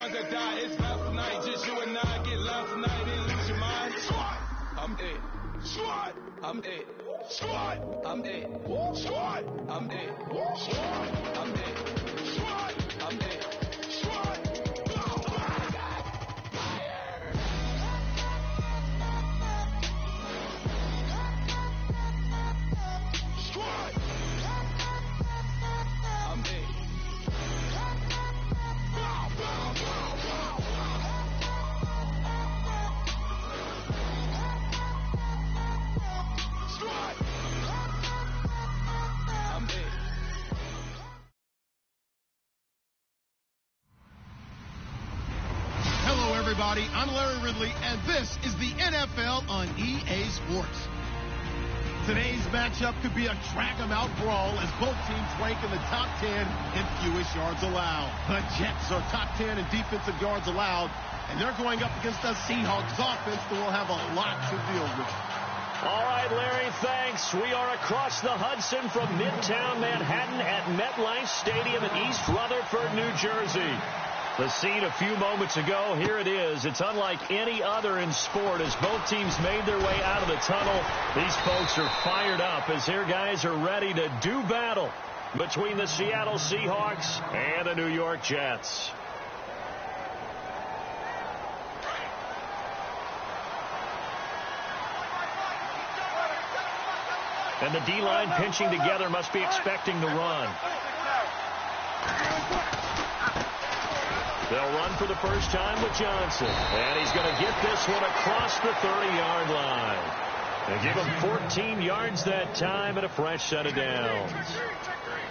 ones that die. It's left tonight. Just you and I get left tonight. Didn't lose your mind. I'm dead. I'm dead. I'm dead. I'm dead. I'm dead. I'm dead. I'm Larry Ridley, and this is the NFL on EA Sports. Today's matchup could be a track-em-out brawl as both teams rank in the top 10 in fewest yards allowed. The Jets are top 10 in defensive yards allowed, and they're going up against a Seahawks offense that will have a lot to deal with. All right, Larry, thanks. We are across the Hudson from Midtown Manhattan at MetLife Stadium in East Rutherford, New Jersey. The scene a few moments ago, here it is. It's unlike any other in sport as both teams made their way out of the tunnel. These folks are fired up as their guys are ready to do battle between the Seattle Seahawks and the New York Jets. And the D-line pinching together must be expecting the run. They'll run for the first time with Johnson. And he's going to get this one across the 30-yard line. They give him 14 yards that time and a fresh set of downs.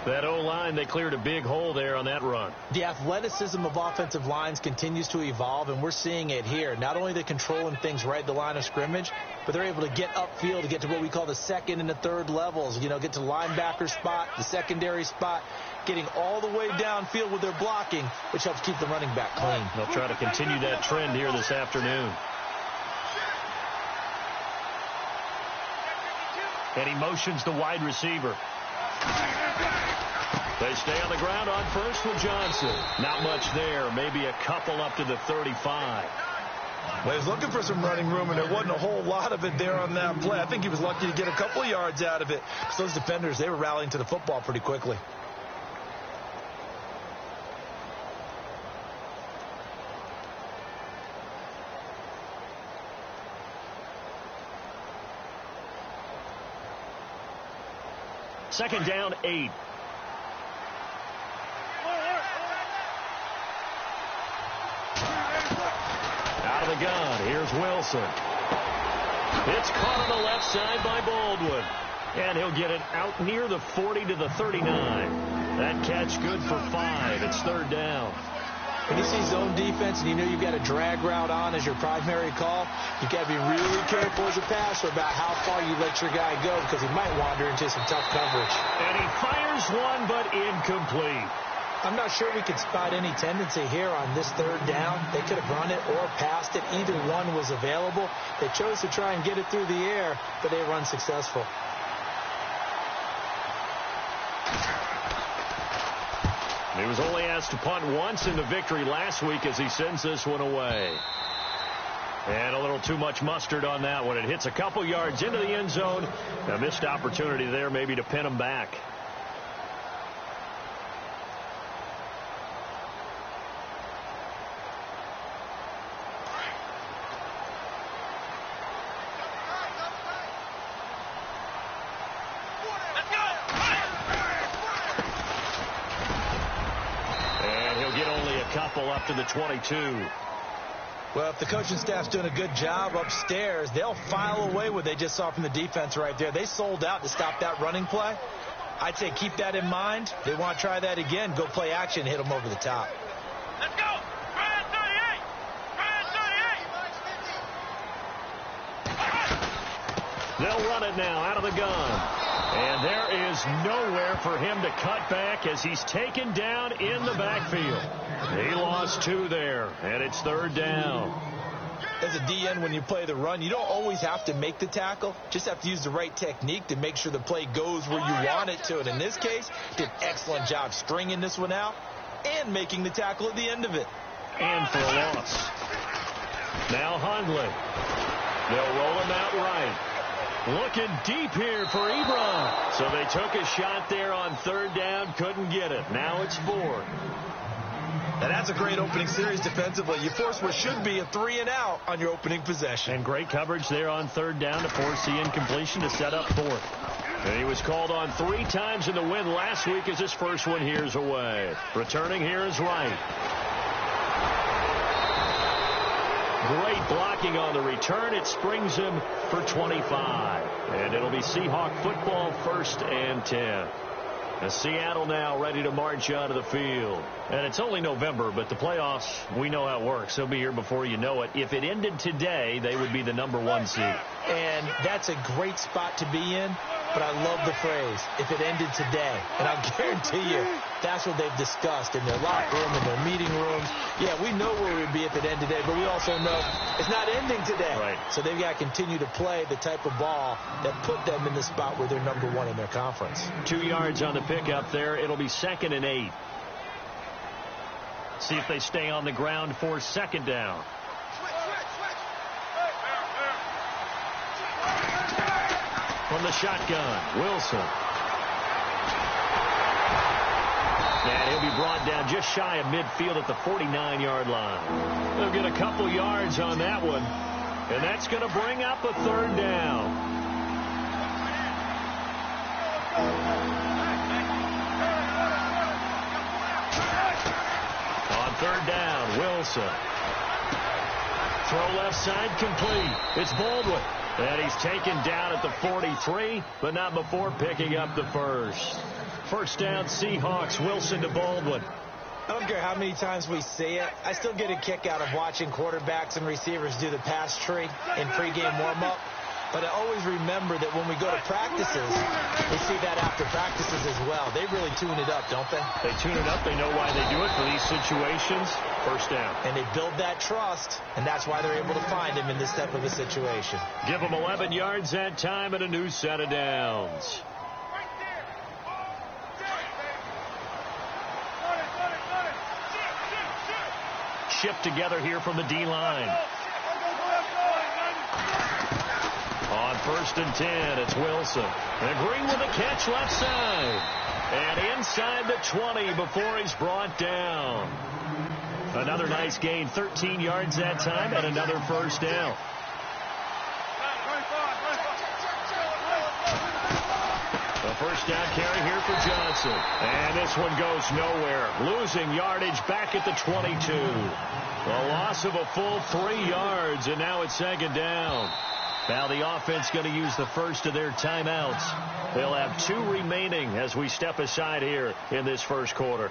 That O-line, they cleared a big hole there on that run. The athleticism of offensive lines continues to evolve, and we're seeing it here. Not only are they controlling things right at the line of scrimmage, but they're able to get upfield to get to what we call the second and the third levels. You know, get to the linebacker spot, the secondary spot, getting all the way downfield with their blocking, which helps keep the running back clean. They'll try to continue that trend here this afternoon. And he motions the wide receiver. They stay on the ground on first with Johnson. Not much there. Maybe a couple up to the 35. Well, he was looking for some running room, and there wasn't a whole lot of it there on that play. I think he was lucky to get a couple of yards out of it. Because those defenders, they were rallying to the football pretty quickly. Second down, 8. Out of the gun, here's Wilson. It's caught on the left side by Baldwin. And he'll get it out near the 40 to the 39. That catch good for 5. It's third down. When you see zone defense and you know you've got a drag route on as your primary call, you've got to be really careful as a passer about how far you let your guy go because he might wander into some tough coverage. And he fires one, but incomplete. I'm not sure we could spot any tendency here on this third down. They could have run it or passed it. Either one was available. They chose to try and get it through the air, but they were unsuccessful. He was only asked to punt once in the victory last week as he sends this one away. And a little too much mustard on that one. It hits a couple yards into the end zone. A missed opportunity there maybe to pin him back. Up to the 22. Well, if the coaching staff's doing a good job upstairs, they'll file away what they just saw from the defense right there. They sold out to stop that running play. I'd say keep that in mind. They want to try that again. Go play action, hit them over the top. Let's go. Try it 38. Try it 38. They'll run it now out of the gun. And there is nowhere for him to cut back as he's taken down in the backfield. He lost 2 there, and it's third down. As a DN, when you play the run, you don't always have to make the tackle. Just have to use the right technique to make sure the play goes where you want it to. And in this case, did an excellent job stringing this one out and making the tackle at the end of it. and for a loss. Now Hundley. They'll roll him out right. Looking deep here for Ebron. So they took a shot there on third down, couldn't get it. Now it's 4. And that's a great opening series defensively. You force what should be a 3-and-out on your opening possession. And great coverage there on third down to force the incompletion to set up 4th. And he was called on 3 times in the win last week as his first one here's away. Returning here is Wright. Great blocking on the return. It springs him for 25. And it'll be Seahawk football, 1st and 10. And Seattle now ready to march out of the field. And it's only November, but the playoffs, we know how it works. They'll be here before you know it. If it ended today, they would be the #1 seed. And that's a great spot to be in, but I love the phrase, if it ended today. And I'll guarantee you, that's what they've discussed in their locker room, in their meeting rooms. Yeah, we know where we'd be if it ended today, but we also know it's not ending today. Right. So they've got to continue to play the type of ball that put them in the spot where they're #1 in their conference. 2 yards on the pickup there. It'll be 2nd and 8. See if they stay on the ground for 2nd down. From the shotgun, Wilson. And he'll be brought down just shy of midfield at the 49-yard line. They'll get a couple yards on that one. And that's going to bring up a 3rd down. On 3rd down, Wilson. Throw left side complete. It's Baldwin. And he's taken down at the 43, but not before picking up the 1st. 1st down, Seahawks. Wilson to Baldwin. I don't care how many times we see it. I still get a kick out of watching quarterbacks and receivers do the pass tree in pregame warm-up. But I always remember that when we go to practices, we see that after practices as well. They really tune it up, don't they? They tune it up. They know why they do it for these situations. 1st down. And they build that trust, and that's why they're able to find him in this type of a situation. Give them 11 yards that time and a new set of downs. Shift together here from the D-line. On 1st and 10, it's Wilson. And Green with a catch left side. And inside the 20 before he's brought down. Another nice gain, 13 yards that time, and another 1st down. A 1st down carry here for Johnson. And this one goes nowhere. Losing yardage back at the 22. A loss of a full 3 yards, and now it's 2nd down. Now the offense going to use the first of their timeouts. They'll have 2 remaining as we step aside here in this 1st quarter.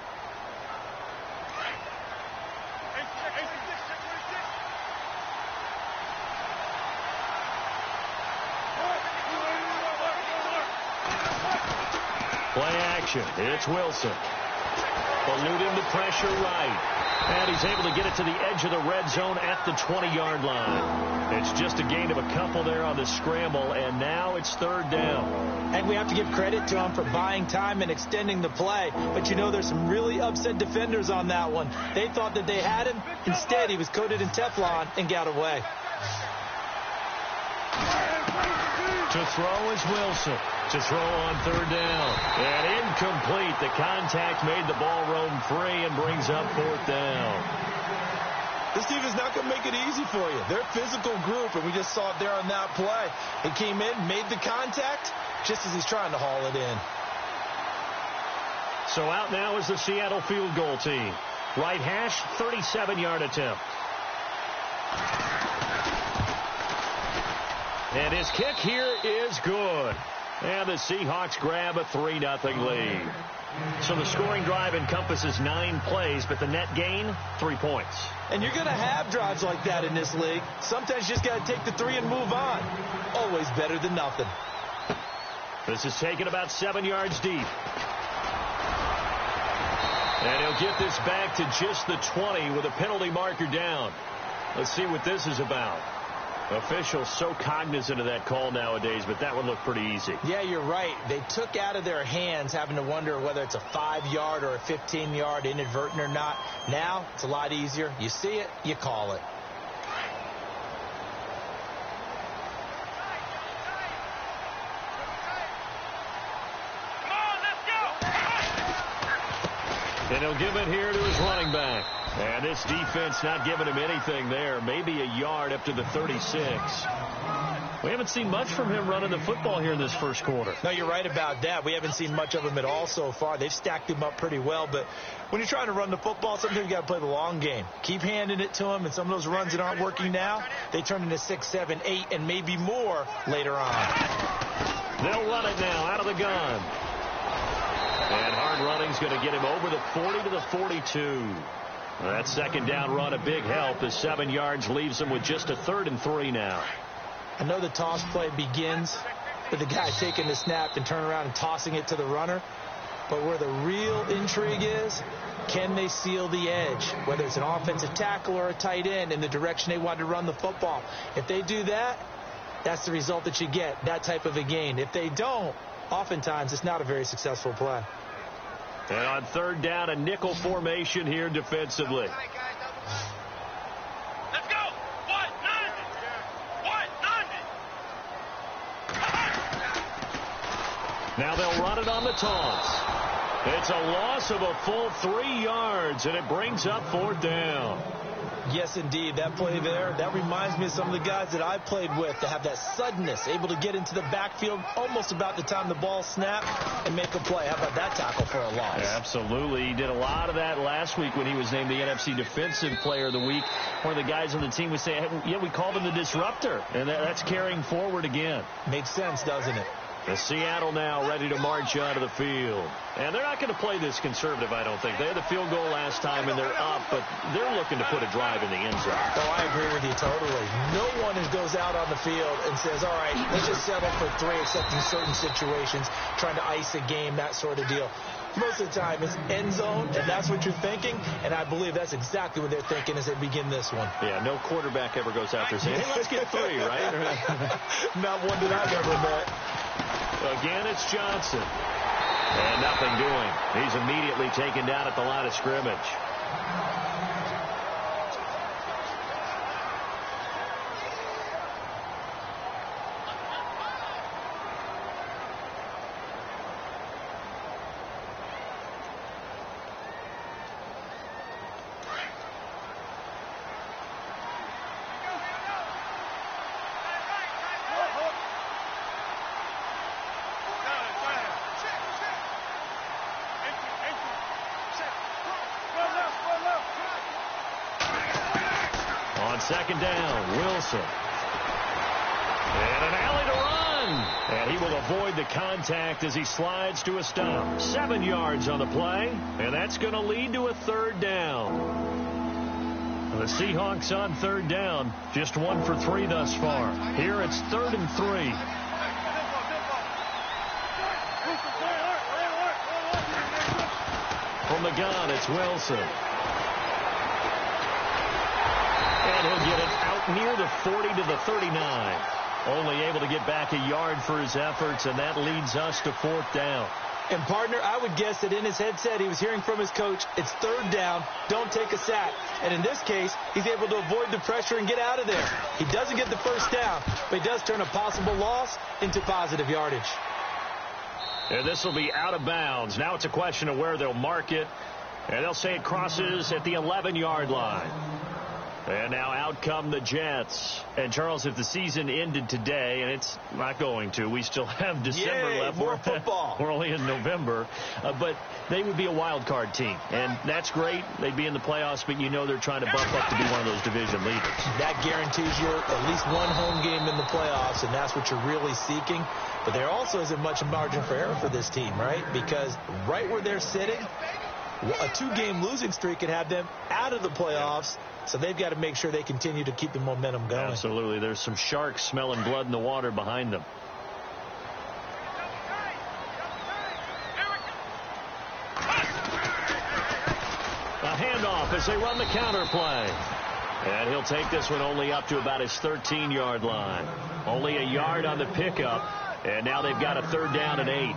Play action. It's Wilson. Eluding the pressure right. And he's able to get it to the edge of the red zone at the 20-yard line. It's just a gain of a couple there on the scramble, and now it's 3rd down. And we have to give credit to him for buying time and extending the play. But, you know, there's some really upset defenders on that one. They thought that they had him. Instead, he was coated in Teflon and got away. To throw is Wilson. To throw on 3rd down. And incomplete. The contact made the ball roam free and brings up 4th down. This team is not going to make it easy for you. They're a physical group, and we just saw it there on that play. He came in, made the contact, just as he's trying to haul it in. So out now is the Seattle field goal team. Right hash, 37-yard attempt. And his kick here is good. And the Seahawks grab a 3-0 lead. So the scoring drive encompasses 9 plays, but the net gain, 3 points. And you're going to have drives like that in this league. Sometimes you just got to take the 3 and move on. Always better than nothing. This is taken about 7 yards deep. And he'll get this back to just the 20 with a penalty marker down. Let's see what this is about. Officials so cognizant of that call nowadays, but that would look pretty easy. Yeah, you're right. They took out of their hands having to wonder whether it's a 5-yard or a 15-yard inadvertent or not. Now, it's a lot easier. You see it, you call it. And he'll give it here to his running back. And this defense not giving him anything there. Maybe a yard up to the 36. We haven't seen much from him running the football here in this first quarter. No, you're right about that. We haven't seen much of him at all so far. They've stacked him up pretty well. But when you're trying to run the football, sometimes you got to play the long game. Keep handing it to him. And some of those runs that aren't working now, they turn into 6, 7, 8, and maybe more later on. They'll run it now out of the gun. And hard running's going to get him over the 40 to the 42. That second down run a big help as 7 yards leaves him with just a 3rd and 3 now. I know the toss play begins with the guy taking the snap and turning around and tossing it to the runner. But where the real intrigue is, can they seal the edge, whether it's an offensive tackle or a tight end, in the direction they want to run the football? If they do that, that's the result that you get, that type of a gain. If they don't, oftentimes it's not a very successful play. And on 3rd down, a nickel formation here defensively. Let's go. What? None. What? None. Now they'll run it on the toss. It's a loss of a full 3 yards, and it brings up 4th down. Yes, indeed. That play there, that reminds me of some of the guys that I played with that have that suddenness, able to get into the backfield almost about the time the ball snapped and make a play. How about that tackle for a loss? Yeah, absolutely. He did a lot of that last week when he was named the NFC Defensive Player of the Week. One of the guys on the team would say, hey, yeah, we called him the disruptor, and that's carrying forward again. Makes sense, doesn't it? The Seattle now ready to march onto the field. And they're not going to play this conservative, I don't think. They had the field goal last time, and they're up, but they're looking to put a drive in the end zone. Oh, I agree with you totally. No one goes out on the field and says, all right, let's just settle for 3, except in certain situations, trying to ice a game, that sort of deal. Most of the time, it's end zone, and that's what you're thinking, and I believe that's exactly what they're thinking as they begin this one. Yeah, no quarterback ever goes out there saying, hey, let's get 3, right? Not one that I've ever met. Again, it's Johnson. And nothing doing. He's immediately taken down at the line of scrimmage. On 2nd down, Wilson. And an alley to run. And he will avoid the contact as he slides to a stop. 7 yards on the play. And that's going to lead to a 3rd down. The Seahawks on 3rd down. Just 1 for 3 thus far. Here it's 3rd and 3. From the gun, it's Wilson. And he'll get it out near the 40 to the 39. Only able to get back a yard for his efforts, and that leads us to 4th down. And, partner, I would guess that in his headset he was hearing from his coach, it's 3rd down, don't take a sack. And in this case, he's able to avoid the pressure and get out of there. He doesn't get the 1st down, but he does turn a possible loss into positive yardage. And this will be out of bounds. Now it's a question of where they'll mark it. And they'll say it crosses at the 11-yard line. And now out come the Jets. And, Charles, if the season ended today, and it's not going to, we still have December left. More football. We're only in November. But they would be a wild card team. And that's great. They'd be in the playoffs, but you know they're trying to bump up to be one of those division leaders. That guarantees you at least one home game in the playoffs, and that's what you're really seeking. But there also isn't much margin for error for this team, right? Because right where they're sitting, a 2-game losing streak could have them out of the playoffs. So they've got to make sure they continue to keep the momentum going. Absolutely. There's some sharks smelling blood in the water behind them. A handoff as they run the counter play. And he'll take this one only up to about his 13-yard line. Only a yard on the pickup, and now they've got a 3rd down and 8.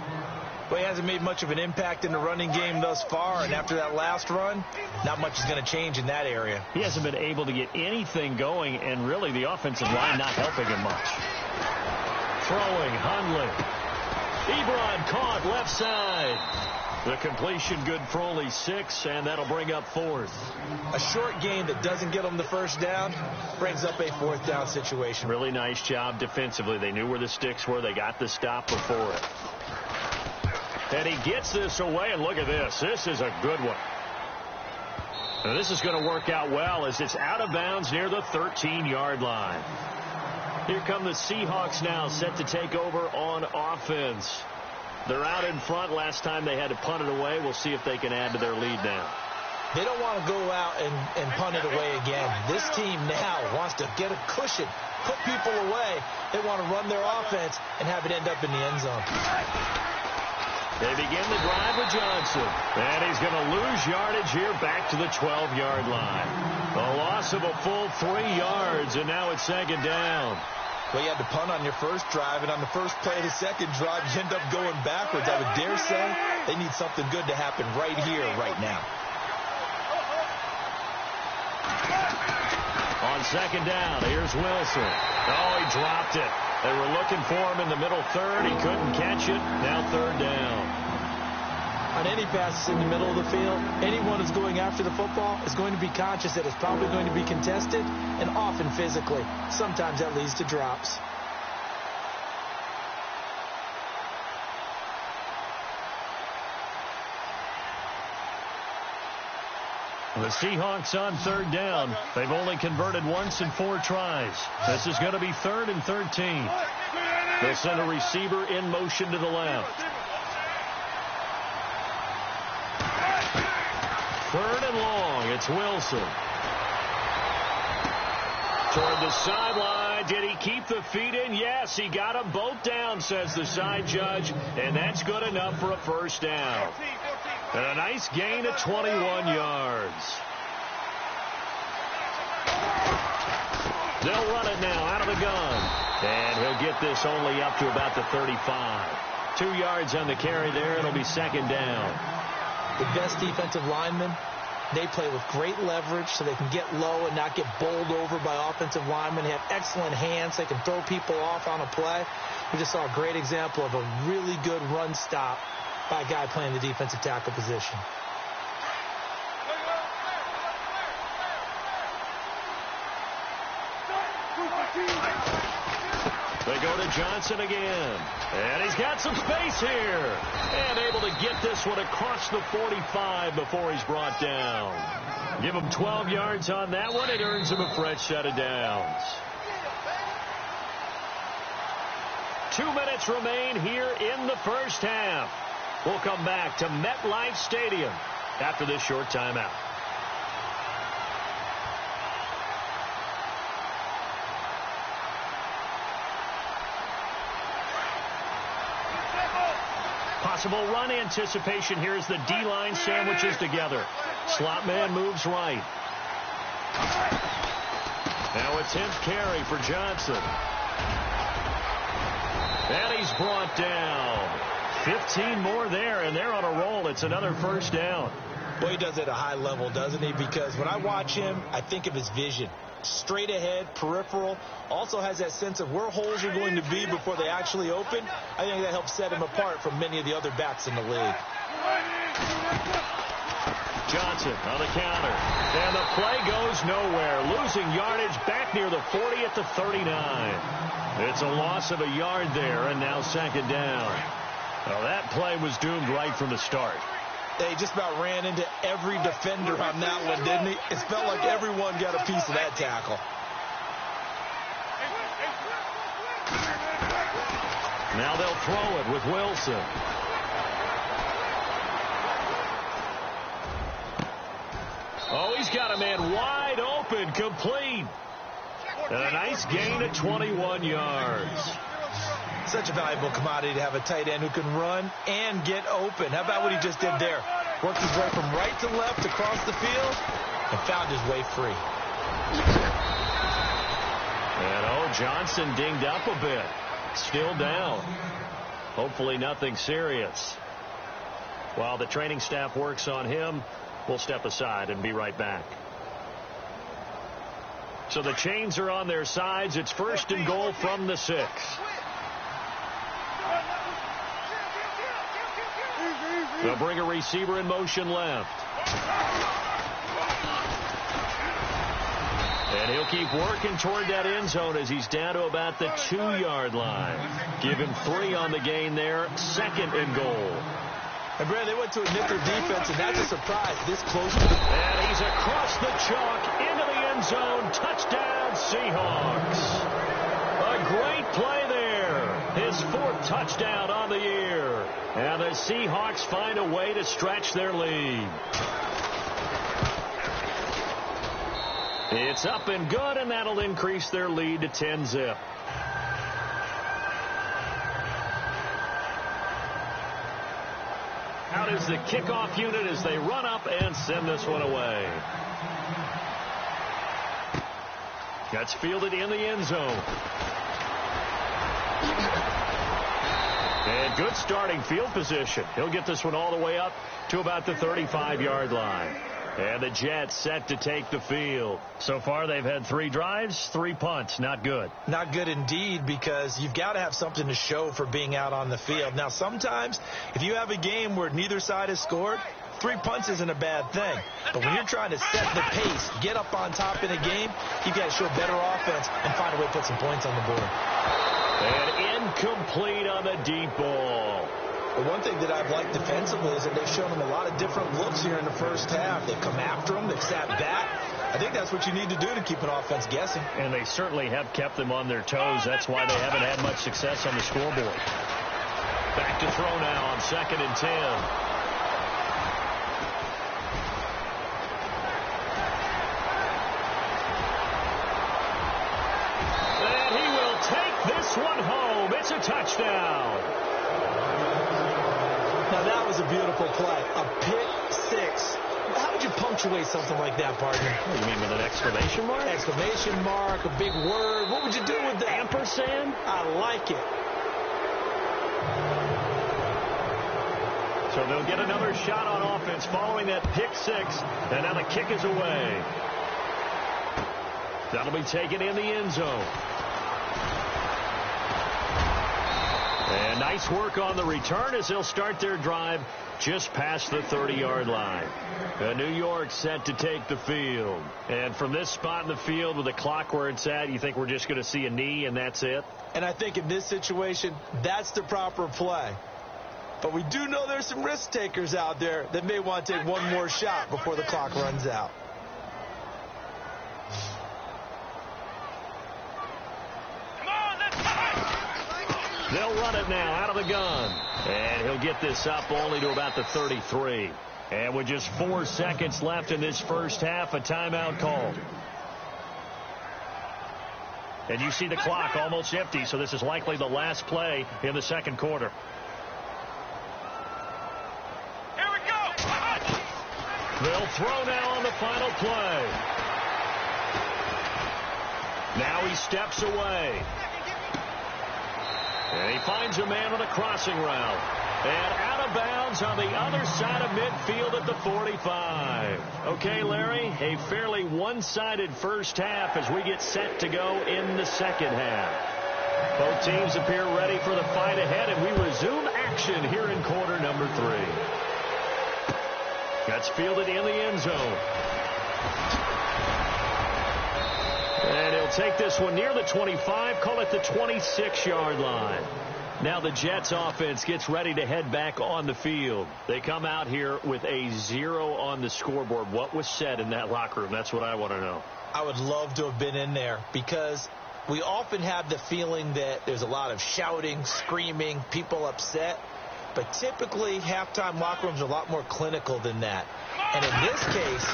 Well, he hasn't made much of an impact in the running game thus far, and after that last run, not much is going to change in that area. He hasn't been able to get anything going, and really the offensive line not helping him much. Throwing, Hundley. Ebron caught left side. The completion good for only 6, and that'll bring up 4th. A short gain that doesn't get them the 1st down brings up a 4th down situation. Really nice job defensively. They knew where the sticks were. They got the stop before it. And he gets this away, and look at this. This is a good one. Now, this is going to work out well as it's out of bounds near the 13-yard line. Here come the Seahawks now, set to take over on offense. They're out in front. Last time they had to punt it away. We'll see if they can add to their lead now. They don't want to go out and punt it away again. This team now wants to get a cushion, put people away. They want to run their offense and have it end up in the end zone. They begin the drive with Johnson. And he's going to lose yardage here back to the 12-yard line. A loss of a full 3 yards, and now it's 2nd down. Well, you had to punt on your first drive, and on the first play of the second drive, you end up going backwards. I would dare say they need something good to happen right here, right now. On 2nd down, here's Wilson. Oh, he dropped it. They were looking for him in the middle 3rd. He couldn't catch it. Now 3rd down. On any passes in the middle of the field, anyone who's going after the football is going to be conscious that it's probably going to be contested, and often physically. Sometimes that leads to drops. The Seahawks on 3rd down. They've only converted once in 4 tries. This is going to be 3rd and 13. They'll send a receiver in motion to the left. 3rd and long. It's Wilson. Toward the sideline. Did he keep the feet in? Yes, he got them both down, says the side judge. And that's good enough for a 1st down. And a nice gain of 21 yards. They'll run it now out of the gun. And he'll get this only up to about the 35. 2 yards on the carry there. It'll be 2nd down. The best defensive linemen, they play with great leverage so they can get low and not get bowled over by offensive linemen. They have excellent hands. They can throw people off on a play. We just saw a great example of a really good run stop by a guy playing the defensive tackle position. They go to Johnson again. And he's got some space here. And able to get this one across the 45 before he's brought down. Give him 12 yards on that one. It earns him a fresh set of downs. 2 minutes remain here in the 1st half. We'll come back to MetLife Stadium after this short timeout. Possible run anticipation here as the D-line sandwiches together. Slot man moves right. Now it's him carry for Johnson. And he's brought down. 15 more there, and they're on a roll. It's another 1st down. Well, he does it at a high level, doesn't he? Because when I watch him, I think of his vision. Straight ahead, peripheral. Also has that sense of where holes are going to be before they actually open. I think that helps set him apart from many of the other backs in the league. Johnson on the counter. And the play goes nowhere. Losing yardage back near the 40 at the 39. It's a loss of a yard there, and now 2nd down. Well, that play was doomed right from the start. They just about ran into every defender on that one, didn't he? It felt like everyone got a piece of that tackle. Now they'll throw it with Wilson. Oh, he's got a man wide open, complete. And a nice gain of 21 yards. Such a valuable commodity to have a tight end who can run and get open. How about what he just did there? Worked his way from right to left across the field and found his way free. Johnson dinged up a bit. Still down. Hopefully nothing serious. While the training staff works on him, we'll step aside and be right back. So the chains are on their sides. It's 1st and goal from the 6. They'll bring a receiver in motion left. And he'll keep working toward that end zone as he's down to about the 2-yard line. Give him 3 on the gain there. 2nd and goal. And, Brad, they went to admit their defense, and that's a surprise this close. And he's across the chalk into the end zone. Touchdown, Seahawks. A great play there. His 4th touchdown on the year. And the Seahawks find a way to stretch their lead. It's up and good, and that'll increase their lead to 10-zip. Out is the kickoff unit as they run up and send this one away. That's fielded in the end zone. And good starting field position. He'll get this one all the way up to about the 35-yard line. And the Jets set to take the field. So far, they've had 3 drives, 3 punts. Not good. Not good indeed, because you've got to have something to show for being out on the field. Now, sometimes, if you have a game where neither side has scored, 3 punts isn't a bad thing. But when you're trying to set the pace, get up on top in a game, you've got to show better offense and find a way to put some points on the board. And incomplete on the deep ball. But one thing that I've liked defensively is that they've shown them a lot of different looks here in the first half. They've come after them. They've sat back. I think that's what you need to do to keep an offense guessing. And they certainly have kept them on their toes. That's why they haven't had much success on the scoreboard. Back to throw now on 2nd and 10. And he will take this one home. It's a touchdown. Now, that was a beautiful play. A pick 6. How would you punctuate something like that, partner? What, you mean with an exclamation mark? Exclamation mark, a big word. What would you do with that? Ampersand? I like it. So they'll get another shot on offense following that pick 6. And now the kick is away. That'll be taken in the end zone. And nice work on the return as they'll start their drive just past the 30-yard line. New York set to take the field. And from this spot in the field with the clock where it's at, you think we're just going to see a knee and that's it? And I think in this situation, that's the proper play. But we do know there's some risk takers out there that may want to take one more shot before the clock runs out. They'll run it now out of the gun. And he'll get this up only to about the 33. And with just 4 seconds left in this first half, a timeout called. And you see the clock almost empty, so this is likely the last play in the second quarter. Here we go. They'll throw now on the final play. Now he steps away. And he finds a man on a crossing route. And out of bounds on the other side of midfield at the 45. Okay, Larry, a fairly one-sided first half as we get set to go in the second half. Both teams appear ready for the fight ahead, and we resume action here in quarter number 3. That's fielded in the end zone. And he'll take this one near the 25, call it the 26-yard line. Now the Jets offense gets ready to head back on the field. They come out here with a 0 on the scoreboard. What was said in that locker room? That's what I want to know. I would love to have been in there because we often have the feeling that there's a lot of shouting, screaming, people upset. But typically, halftime locker rooms are a lot more clinical than that. And in this case,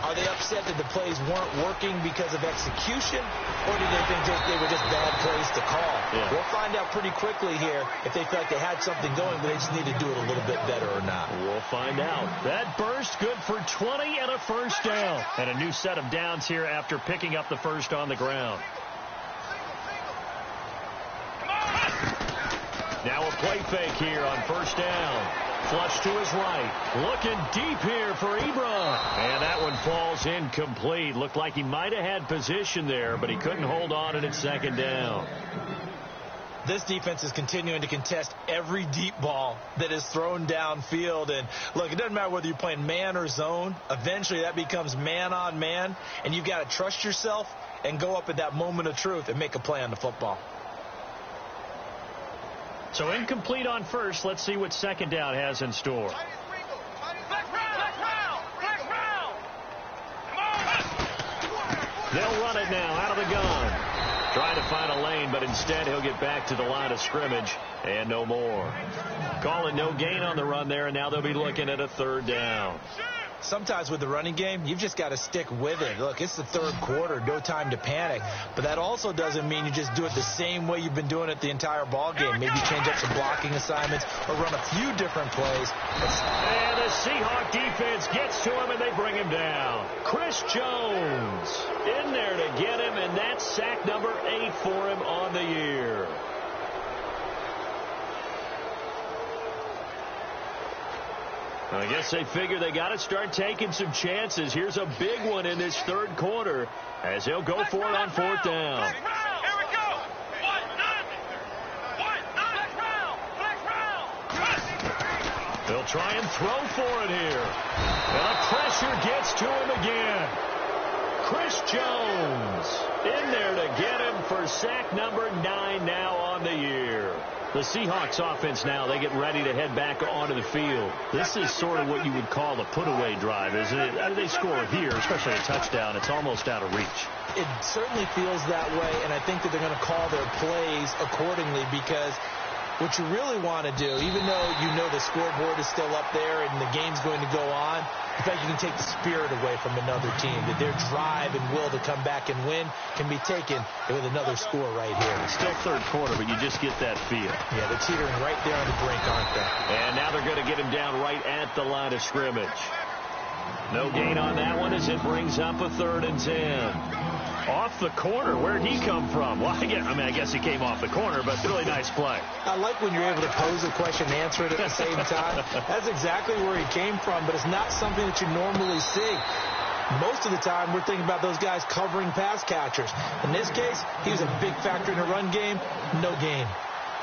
are they upset that the plays weren't working because of execution, or do they think they were just bad plays to call? Yeah. We'll find out pretty quickly here if they feel like they had something going, but they just need to do it a little bit better or not. We'll find out. That burst good for 20 and a first down. And a new set of downs here after picking up the first on the ground. Now a play fake here on first down. Flush to his right. Looking deep here for Ebron. And that one falls incomplete. Looked like he might have had position there, but he couldn't hold on and it's second down. This defense is continuing to contest every deep ball that is thrown downfield. And, look, it doesn't matter whether you're playing man or zone. Eventually that becomes man on man, and you've got to trust yourself and go up at that moment of truth and make a play on the football. So incomplete on first. Let's see what second down has in store. They'll run it now out of the gun. Trying to find a lane, but instead he'll get back to the line of scrimmage and no more. Call it no gain on the run there, and now they'll be looking at a third down. Sometimes with the running game, you've just got to stick with it. Look, it's the third quarter, no time to panic. But that also doesn't mean you just do it the same way you've been doing it the entire ball game. Maybe change up some blocking assignments or run a few different plays. And the Seahawk defense gets to him, and they bring him down. Chris Jones in there to get him, and that's sack number 8 for him on the year. I guess they figure they got to start taking some chances. Here's a big one in this third quarter as they'll go for it on fourth down. They'll try and throw for it here. And the pressure gets to him again. Chris Jones in there to get him for sack number 9 now on the year. The Seahawks offense now, they get ready to head back onto the field. This is sort of what you would call a put-away drive, isn't it? How do they score here, especially a touchdown? It's almost out of reach. It certainly feels that way, and I think that they're going to call their plays accordingly because what you really want to do, even though you know the scoreboard is still up there and the game's going to go on, in fact, you can take the spirit away from another team, that their drive and will to come back and win can be taken with another score right here. It's still third quarter, but you just get that feel. Yeah, they're teetering right there on the brink, aren't they? And now they're going to get him down right at the line of scrimmage. No gain on that one as it brings up a 3rd and 10. Off the corner. Where'd he come from? Well, I guess he came off the corner, but really nice play. I like when you're able to pose a question and answer it at the same time. That's exactly where he came from, but it's not something that you normally see. Most of the time, we're thinking about those guys covering pass catchers. In this case, he was a big factor in the run game. No gain.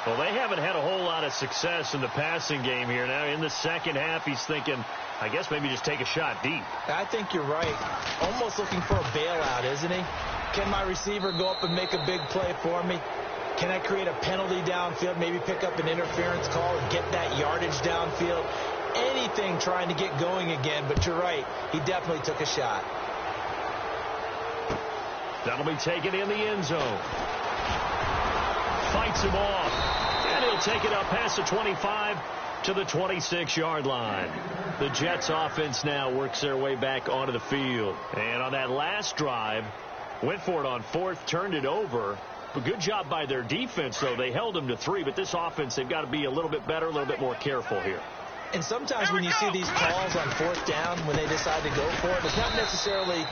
Well, they haven't had a whole lot of success in the passing game here. Now, in the second half, he's thinking, I guess maybe just take a shot deep. I think you're right. Almost looking for a bailout, isn't he? Can my receiver go up and make a big play for me? Can I create a penalty downfield, maybe pick up an interference call and get that yardage downfield? Anything trying to get going again, but you're right. He definitely took a shot. That'll be taken in the end zone. Fights him off. And he'll take it up past the 25 to the 26-yard line. The Jets offense now works their way back onto the field. And on that last drive, went for it on 4th, turned it over. But good job by their defense, though. They held them to 3, but this offense, they've got to be a little bit better, a little bit more careful here. And sometimes when you see these calls on 4th down, when they decide to go for it, it's not necessarily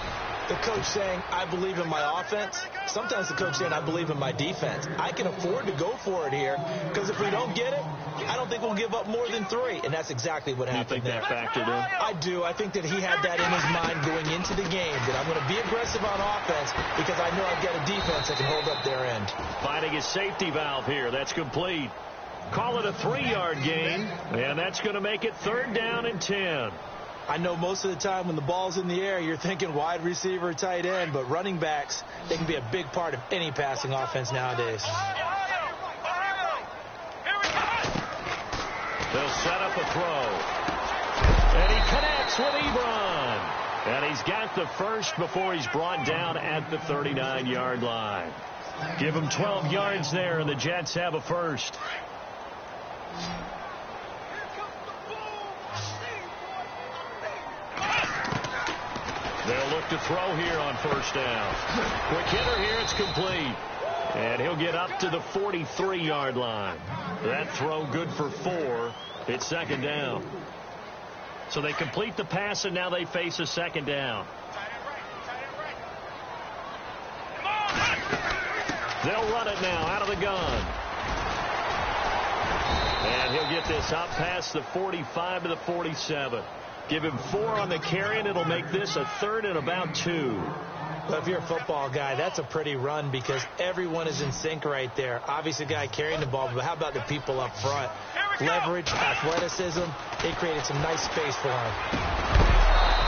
the coach saying, I believe in my offense. Sometimes the coach saying, I believe in my defense. I can afford to go for it here because if we don't get it, I don't think we'll give up more than 3. And that's exactly what happened there. You think that factored in? I do. I think that he had that in his mind going into the game, that I'm going to be aggressive on offense because I know I've got a defense that can hold up their end. Finding his safety valve here. That's complete. Call it a 3-yard gain, and that's going to make it 3rd down and 10. I know most of the time when the ball's in the air, you're thinking wide receiver, tight end, but running backs, they can be a big part of any passing offense nowadays. They'll set up a throw. And he connects with Ebron. And he's got the first before he's brought down at the 39-yard line. Give him 12 yards there, and the Jets have a first. They'll look to throw here on first down. Quick hitter here, it's complete. And he'll get up to the 43-yard line. That throw good for 4. It's 2nd down. So they complete the pass, and now they face a 2nd down. They'll run it now out of the gun. And he'll get this up past the 45 to the 47. Give him 4 on the carry, and it'll make this a 3rd and about 2. Well, if you're a football guy, that's a pretty run because everyone is in sync right there. Obviously, the guy carrying the ball, but how about the people up front? Leverage, athleticism, they created some nice space for him.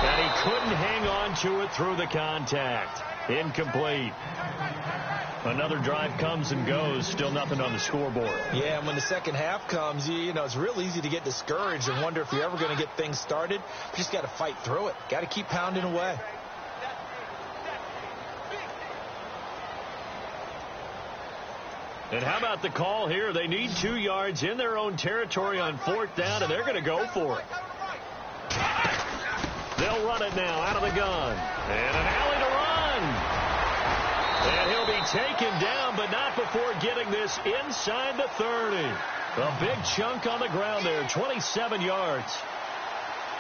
And he couldn't hang on to it through the contact. Incomplete. Another drive comes and goes, still nothing on the scoreboard. Yeah, and when the second half comes, you know, it's real easy to get discouraged and wonder if you're ever going to get things started. You just got to fight through it. Got to keep pounding away. And how about the call here? They need 2 yards in their own territory on 4th down, and they're going to go for it. They'll run it now out of the gun. And an alley to run. And he'll be taken down, but not before getting this inside the 30. A big chunk on the ground there, 27 yards.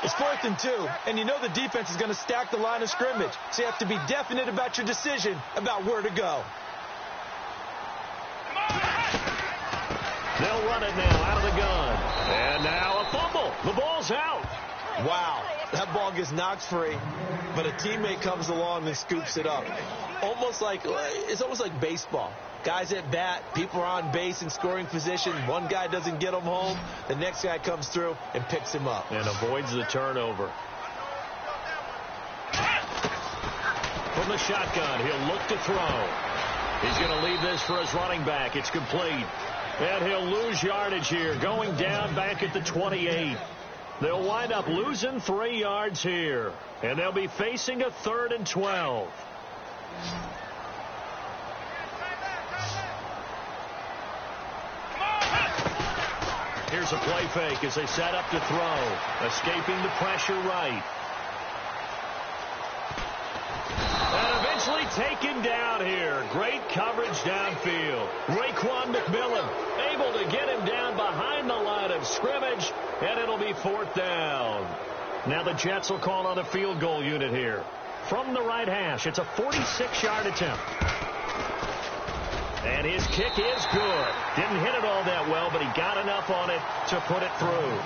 It's 4th and 2, and you know the defense is going to stack the line of scrimmage, so you have to be definite about your decision about where to go. They'll run it now out of the gun. And now a fumble. The ball's out. Wow, that ball gets knocked free, but a teammate comes along and scoops it up. It's almost like baseball. Guys at bat, people are on base in scoring position. One guy doesn't get him home. The next guy comes through and picks him up. And avoids the turnover. From the shotgun, he'll look to throw. He's going to leave this for his running back. It's complete. And he'll lose yardage here, going down back at the 28. They'll wind up losing 3 yards here. And they'll be facing a 3rd and 12. Here's a play fake as they set up to throw. Escaping the pressure right. And eventually taken down here. Great coverage downfield. Raekwon McMillan able to get him down behind the line of scrimmage, and it'll be 4th down. Now the Jets will call on a field goal unit here. From the right hash, it's a 46-yard attempt. And his kick is good. Didn't hit it all that well, but he got enough on it to put it through.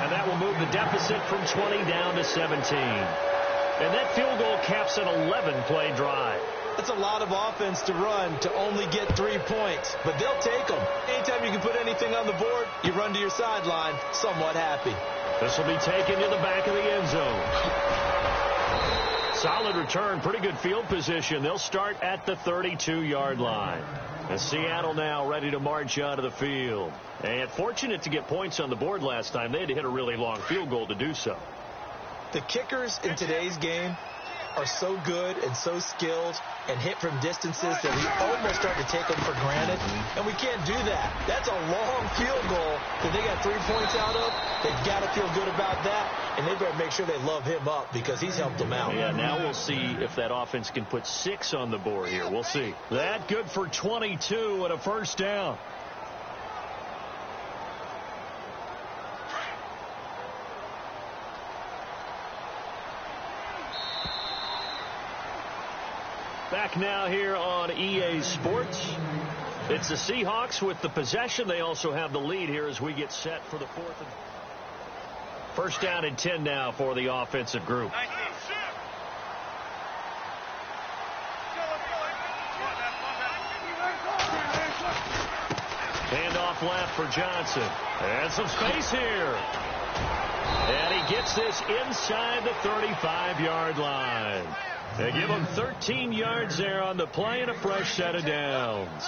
And that will move the deficit from 20 down to 17. And that field goal caps an 11-play drive. That's a lot of offense to run to only get 3 points, but they'll take them. Anytime you can put anything on the board, you run to your sideline somewhat happy. This will be taken to the back of the end zone. Solid return, pretty good field position. They'll start at the 32-yard line. And Seattle now ready to march onto the field. And fortunate to get points on the board last time. They had to hit a really long field goal to do so. The kickers in today's game are so good and so skilled and hit from distances that we almost start to take them for granted. And we can't do that. That's a long field goal that they got 3 points out of. They've got to feel good about that. And they better make sure they love him up because he's helped them out. Yeah, now we'll see if that offense can put 6 on the board here. We'll see. That good for 22 and a 1st down. Back now here on EA Sports. It's the Seahawks with the possession. They also have the lead here as we get set for the 4th. 1st down and 10 now for the offensive group. Handoff left for Johnson. And some space here. And he gets this inside the 35-yard line. They give him 13 yards there on the play and a fresh set of downs.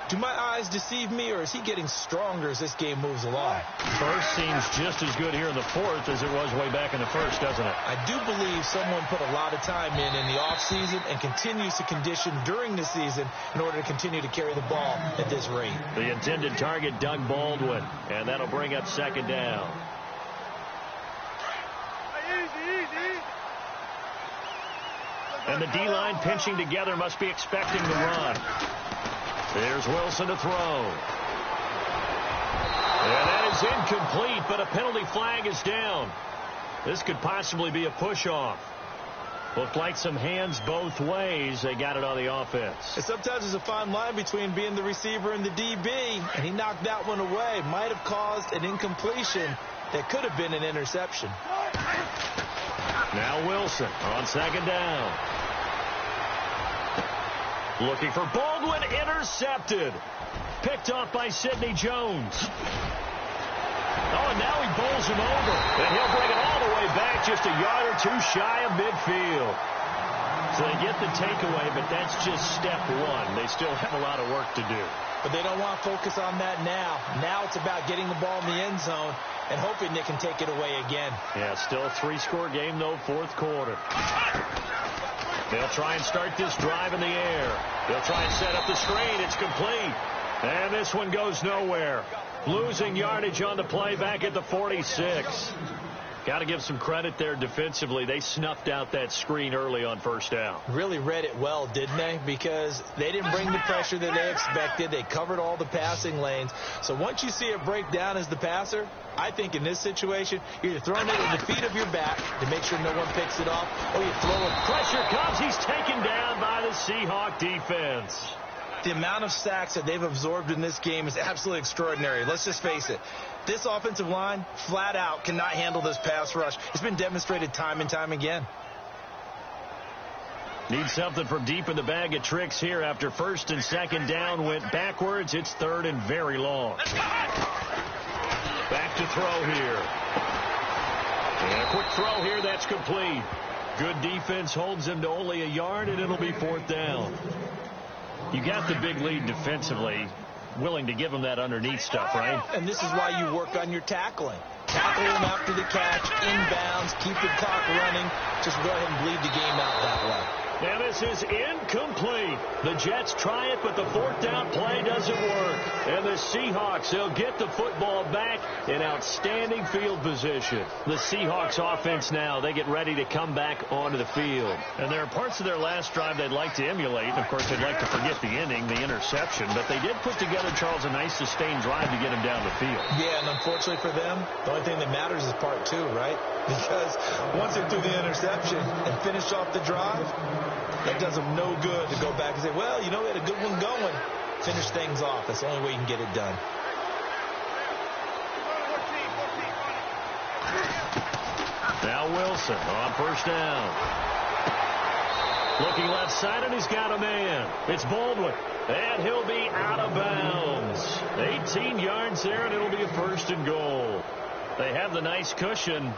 Do my eyes deceive me, or is he getting stronger as this game moves along? First seems just as good here in the 4th as it was way back in the 1st, doesn't it? I do believe someone put a lot of time in the offseason and continues to condition during the season in order to continue to carry the ball at this rate. The intended target, Doug Baldwin, and that'll bring up 2nd down. And the D-line pinching together must be expecting the run. There's Wilson to throw. And that is incomplete, but a penalty flag is down. This could possibly be a push-off. Looked like some hands both ways. They got it on the offense. And sometimes there's a fine line between being the receiver and the DB, and he knocked that one away. Might have caused an incompletion that could have been an interception. Now Wilson on second down. Looking for Baldwin, intercepted. Picked off by Sidney Jones. Oh, and now he bowls him over. And he'll bring it all the way back, just a yard or two shy of midfield. So they get the takeaway, but that's just step one. They still have a lot of work to do. But they don't want to focus on that now. Now it's about getting the ball in the end zone and hoping they can take it away again. Yeah, still a three-score game, though, fourth quarter. They'll try and start this drive in the air. They'll try and set up the screen. It's complete. And this one goes nowhere. Losing yardage on the play back at the 46. Got to give some credit there defensively. They snuffed out that screen early on first down. Really read it well, didn't they? Because they didn't bring the pressure that they expected. They covered all the passing lanes. So once you see it break down as the passer, I think in this situation, you're either throwing it at the feet of your back to make sure no one picks it off, or you throw it. Pressure comes. He's taken down by the Seahawk defense. The amount of sacks that they've absorbed in this game is absolutely extraordinary. Let's just face it. This offensive line, flat out, cannot handle this pass rush. It's been demonstrated time and time again. Need something from deep in the bag of tricks here after first and second down went backwards. It's third and very long. Back to throw here. And a quick throw here. That's complete. Good defense holds him to only a yard, and it'll be fourth down. You got the big lead defensively, willing to give them that underneath stuff, right? And this is why you work on your tackling. Tackle them after the catch, inbounds, keep the clock running. Just go ahead and bleed the game out that way. And this is incomplete. The Jets try it, but the fourth down play doesn't work. And the Seahawks, they'll get the football back in outstanding field position. The Seahawks offense now, they get ready to come back onto the field. And there are parts of their last drive they'd like to emulate. Of course, they'd like to forget the ending, the interception. But they did put together, Charles, a nice sustained drive to get him down the field. Yeah, and unfortunately for them, the only thing that matters is part two, right? Because once they threw the interception and finished off the drive, that does them no good to go back and say, well, you know, we had a good one going. Finish things off. That's the only way you can get it done. Now Wilson on first down. Looking left side, and he's got a man. It's Baldwin. And he'll be out of bounds. 18 yards there, and it'll be a first and goal. They have the nice cushion.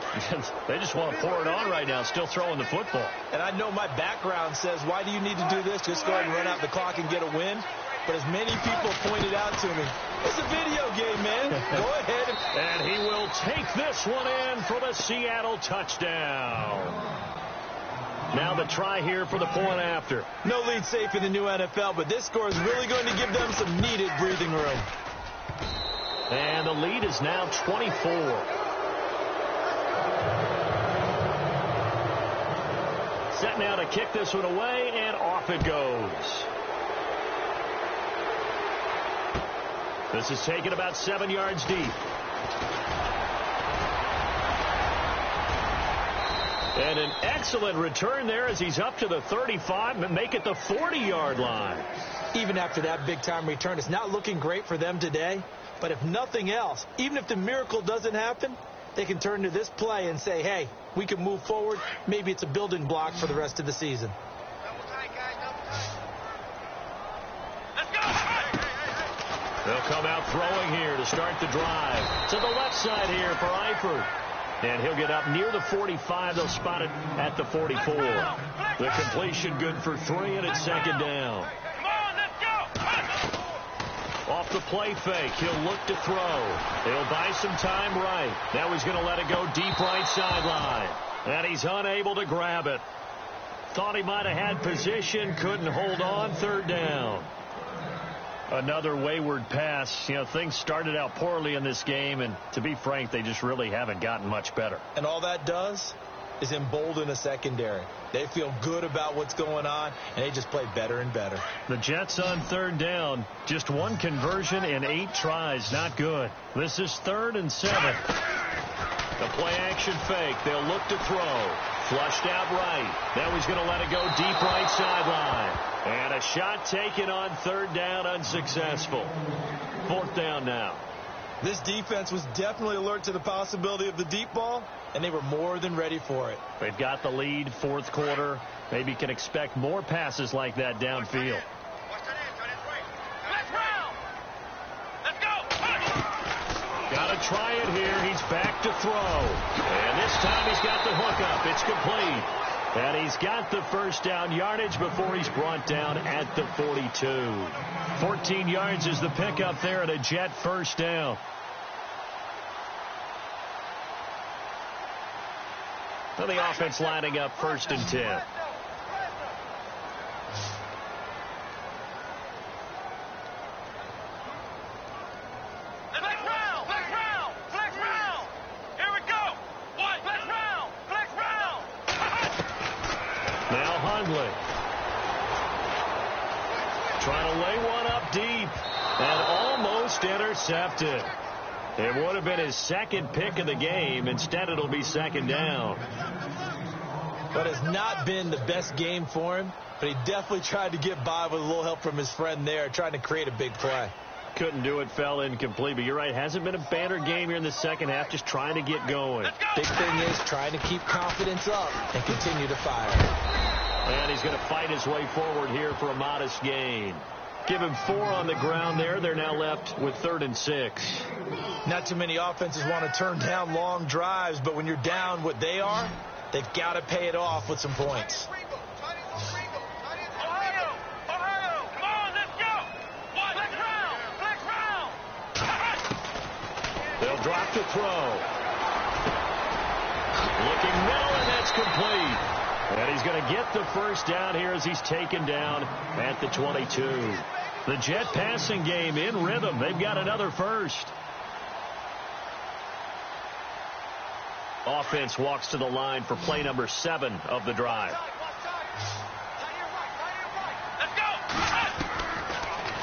They just want to pour it on right now, still throwing the football. And I know my background says, why do you need to do this? Just go ahead and run out the clock and get a win. But as many people pointed out to me, it's a video game, man. Go ahead. And he will take this one in for the Seattle touchdown. Now the try here for the point after. No lead safe in the new NFL, but this score is really going to give them some needed breathing room. And the lead is now 24. Set now to kick this one away, and off it goes. This is taken about 7 yards deep. And an excellent return there as he's up to the 35 and make it the 40-yard line. Even after that big-time return, it's not looking great for them today. But if nothing else, even if the miracle doesn't happen, they can turn to this play and say, hey, we can move forward. Maybe it's a building block for the rest of the season. They'll come out throwing here to start the drive. To the left side here for Eifert. And he'll get up near the 45. They'll spot it at the 44. The completion good for 3, and it's second down. Off the play fake, he'll look to throw. He'll buy some time right. Now he's going to let it go deep right sideline. And he's unable to grab it. Thought he might have had position, couldn't hold on, third down. Another wayward pass. You know, things started out poorly in this game, and to be frank, they just really haven't gotten much better. And all that does is embolden a secondary. They feel good about what's going on, and they just play better and better. The Jets on third down. Just one conversion in 8 tries. Not good. This is 3rd and 7. The play-action fake. They'll look to throw. Flushed out right. Now he's going to let it go deep right sideline. And a shot taken on third down, unsuccessful. Fourth down now. This defense was definitely alert to the possibility of the deep ball, and they were more than ready for it. They've got the lead, fourth quarter. Maybe can expect more passes like that downfield. Got to try it here. He's back to throw. And this time he's got the hook up. It's complete. And he's got the first down yardage before he's brought down at the 42. 14 yards is the pickup there at a Jet first down. Well, the offense lining up 1st and 10. Trying to lay one up deep and almost intercepted. It would have been his second pick of the game. Instead, it'll be second down. But it's not been the best game for him, but he definitely tried to get by with a little help from his friend there, trying to create a big play. Couldn't do it, fell incomplete. But you're right, hasn't been a banner game here in the second half, just trying to get going. Big thing is trying to keep confidence up and continue to fire. And he's going to fight his way forward here for a modest gain. Give him 4 on the ground there. They're now left with 3rd and 6. Not too many offenses want to turn down long drives, but when you're down what they are, they've got to pay it off with some points. They'll drop to throw. Looking middle, and that's complete. And he's going to get the first down here as he's taken down at the 22. The Jet passing game in rhythm. They've got another first. Offense walks to the line for play number 7 of the drive.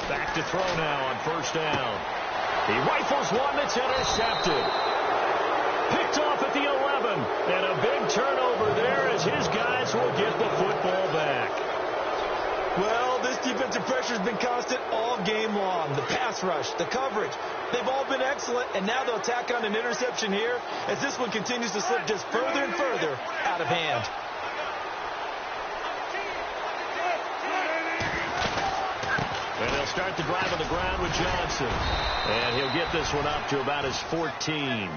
Back to throw now on first down. He rifles one that's intercepted. Picked off at the 11. And a big turnover there as his guys will get the football back. Well, this defensive pressure has been constant all game long. The pass rush, the coverage, they've all been excellent, and now they'll tack on an interception here as this one continues to slip just further and further out of hand. And they'll start the drive on the ground with Johnson. And he'll get this one up to about his 14.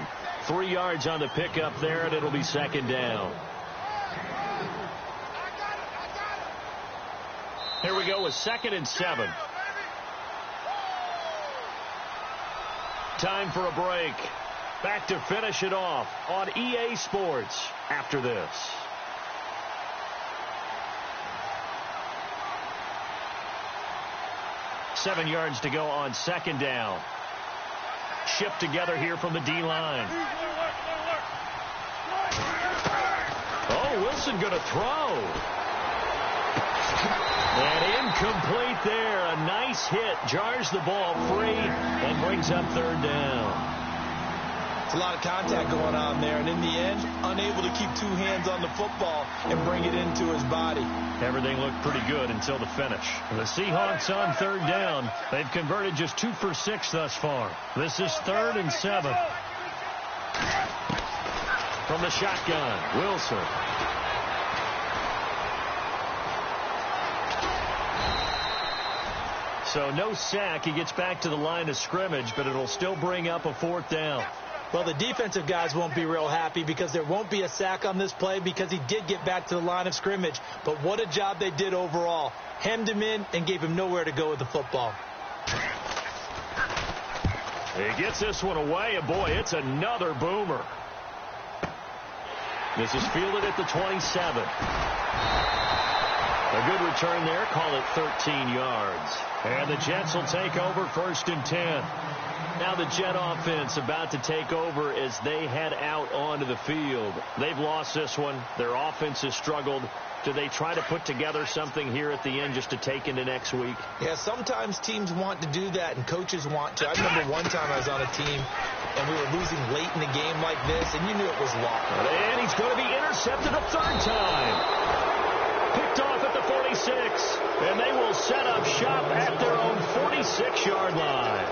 3 yards on the pickup there, and it'll be second down. Here we go with 2nd and 7. Time for a break. Back to finish it off on EA Sports after this. Seven yards to go on second down. Shift together here from the D-line. Oh, Wilson going to throw. And incomplete there. A nice hit. Jars the ball free and brings up third down. It's a lot of contact going on there, and in the end, unable to keep 2 hands on the football and bring it into his body. Everything looked pretty good until the finish. The Seahawks on third down. They've converted just 2 for 6 thus far. This is 3rd and 7. From the shotgun, Wilson. So no sack. He gets back to the line of scrimmage, but it'll still bring up a 4th down. Well, the defensive guys won't be real happy because there won't be a sack on this play because he did get back to the line of scrimmage. But what a job they did overall. Hemmed him in and gave him nowhere to go with the football. He gets this one away, and boy, it's another boomer. This is fielded at the 27. A good return there. Call it 13 yards. And the Jets will take over 1st and 10. Now the Jet offense about to take over as they head out onto the field. They've lost this one. Their offense has struggled. Do they try to put together something here at the end just to take into next week? Yeah, sometimes teams want to do that and coaches want to. I remember one time I was on a team and we were losing late in the game like this, and you knew it was lost. And he's going to be intercepted a 3rd time. Picked off at the 46. And they will set up shop at their own 46-yard line.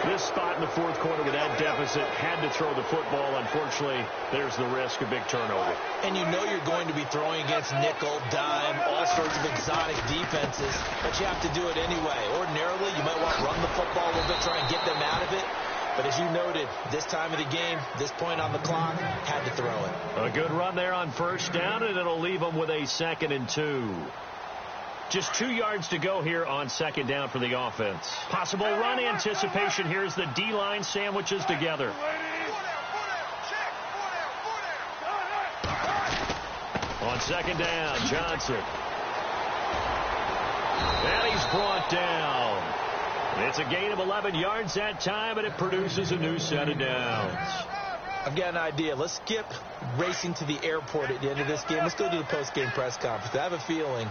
This spot in the 4th quarter with that deficit, had to throw the football. Unfortunately, there's the risk of big turnover. And you know you're going to be throwing against nickel, dime, all sorts of exotic defenses, but you have to do it anyway. Ordinarily, you might want to run the football a little bit, try and get them out of it. But as you noted, this time of the game, this point on the clock, had to throw it. A good run there on 1st down, and it'll leave them with a 2nd and 2. Just 2 yards to go here on 2nd down for the offense. Possible run anticipation. Here's the D-line sandwiches together. On 2nd down, Johnson. And he's brought down. It's a gain of 11 yards that time, and it produces a new set of downs. I've got an idea. Let's skip racing to the airport at the end of this game. Let's go to the post-game press conference. I have a feeling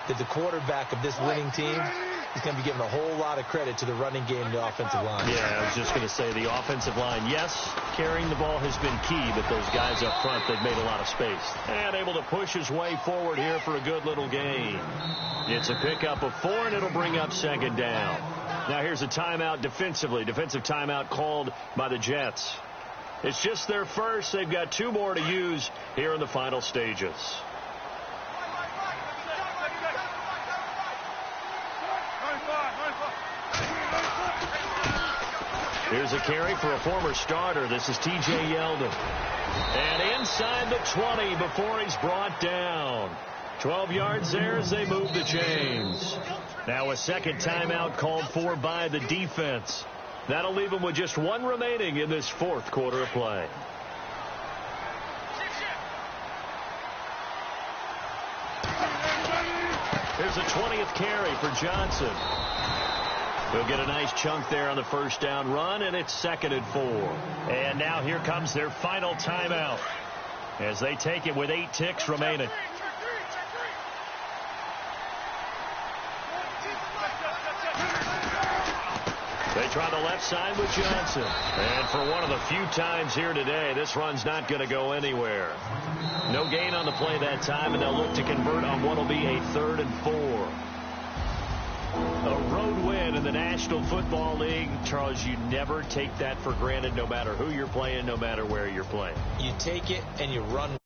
that the quarterback of this winning team is going to be given a whole lot of credit to the running game and the offensive line. Yeah, I was just going to say the offensive line, yes, carrying the ball has been key, but those guys up front, they've made a lot of space. And able to push his way forward here for a good little gain. It's a pickup of 4, and it'll bring up 2nd down. Now here's a timeout defensively. Defensive timeout called by the Jets. It's just their first. They've got 2 more to use here in the final stages. Here's a carry for a former starter. This is T.J. Yeldon. And inside the 20 before he's brought down. 12 yards there as they move the chains. Now a 2nd timeout called for by the defense. That'll leave them with just 1 remaining in this 4th quarter of play. Here's a 20th carry for Johnson. He'll get a nice chunk there on the 1st down run, and it's 2nd and 4. And now here comes their final timeout as they take it with 8 ticks remaining. They try the left side with Johnson. And for one of the few times here today, this run's not going to go anywhere. No gain on the play that time, and they'll look to convert on what will be a 3rd and 4. A road win in the National Football League. Charles, you never take that for granted, no matter who you're playing, no matter where you're playing. You take it and you run